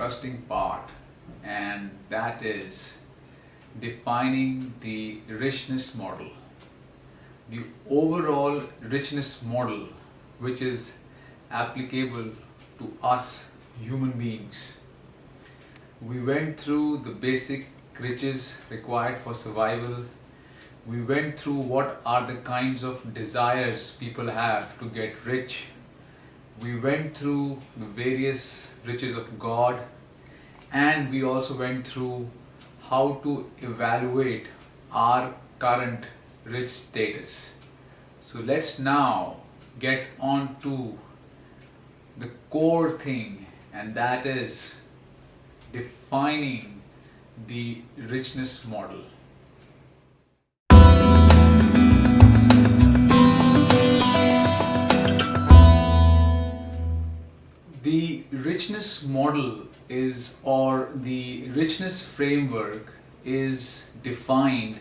interesting part, and that is defining the richness model. The overall richness model which is applicable to us human beings. We went through the basic riches required for survival. We went through what are the kinds of desires people have to get rich. We went through the various riches of God, and we also went through how to evaluate our current rich status. So let's now get on to the core thing, and that is defining the richness model. The richness model is, or the richness framework is defined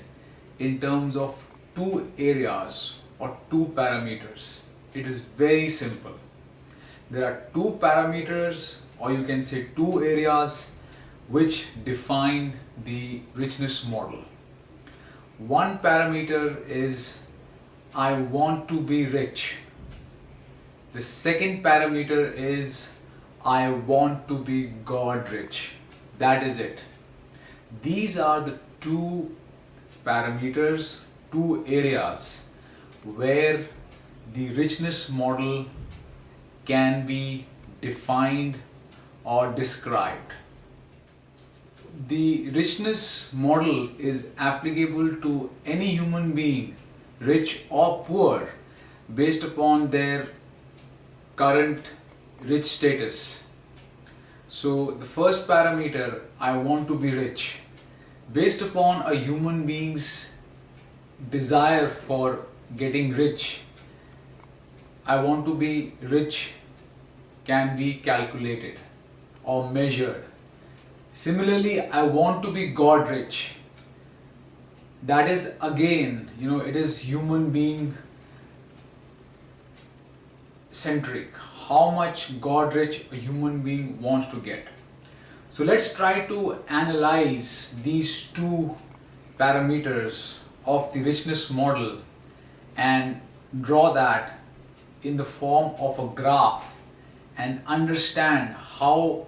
in terms of two areas or two parameters. It is very simple. There are two parameters, or you can say two areas, which define the richness model. One parameter is I want to be rich. The second parameter is I want to be God rich. That is it. These are the two parameters, two areas where the richness model can be defined or described. The richness model is applicable to any human being, rich or poor, based upon their current rich status. So the first parameter, I want to be rich, based upon a human being's desire for getting rich. I want to be rich can be calculated or measured. Similarly, I want to be God rich. That is again, it is human being centric. How much God rich a human being wants to get. So let's try to analyze these two parameters of the richness model and draw that in the form of a graph and understand how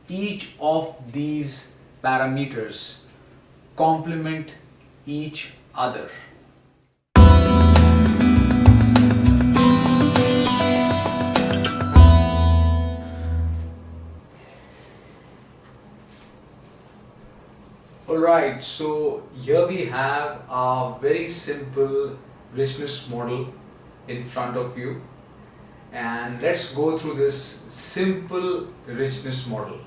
each of these parameters complement each other. Alright, so here we have a very simple richness model in front of you, and let's go through this simple richness model.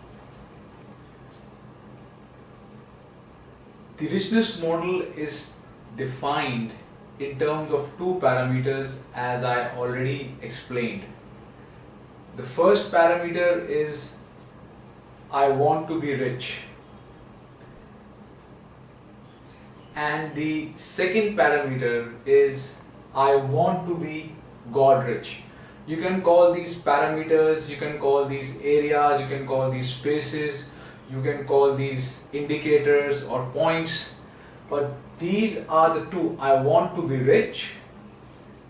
The richness model is defined in terms of two parameters, as I already explained. The first parameter is I want to be rich, and the second parameter is I want to be God rich. You can call these parameters, you can call these areas, you can call these spaces, you can call these indicators or points, but these are the two. I want to be rich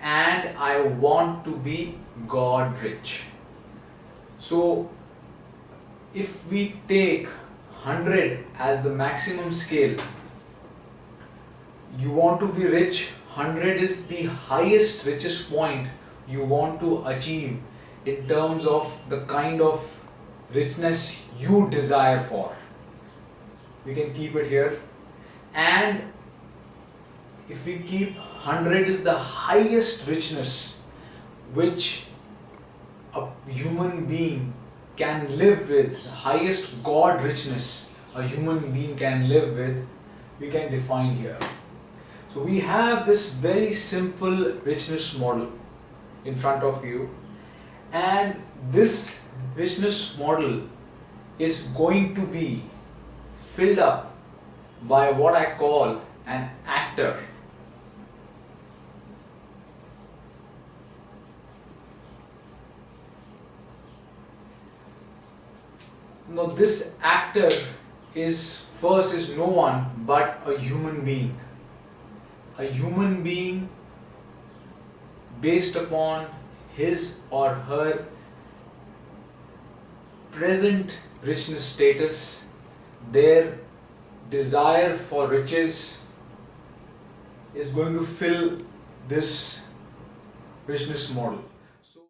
and I want to be God rich. So if we take 100 as the maximum scale, you want to be rich, 100 is the highest richest point you want to achieve in terms of the kind of richness you desire for. We can keep it here, and if we keep 100 is the highest richness which a human being can live with, the highest God richness a human being can live with, we can define here. So we have this very simple richness model in front of you, and this richness model is going to be filled up by what I call an actor. Now this actor is no one but a human being. A human being based upon his or her present richness status, their desire for riches is going to fill this richness model. So,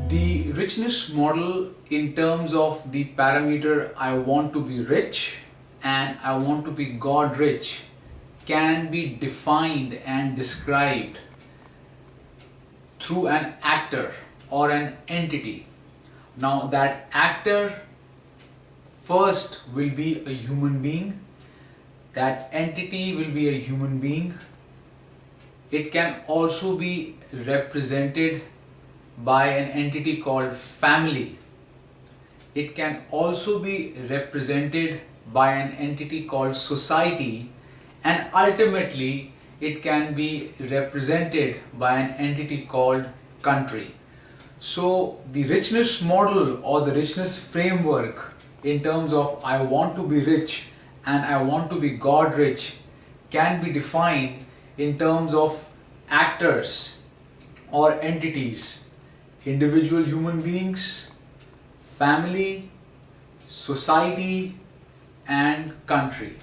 the richness model, in terms of the parameter I want to be rich and I want to be God rich, can be defined and described through an actor or an entity. Now that actor first will be a human being, that entity will be a human being. It can also be represented by an entity called family. It can also be represented by an entity called society, and ultimately it can be represented by an entity called country. So the richness model or the richness framework, in terms of I want to be rich and I want to be God rich, can be defined in terms of actors or entities: individual human beings, family, society, and country.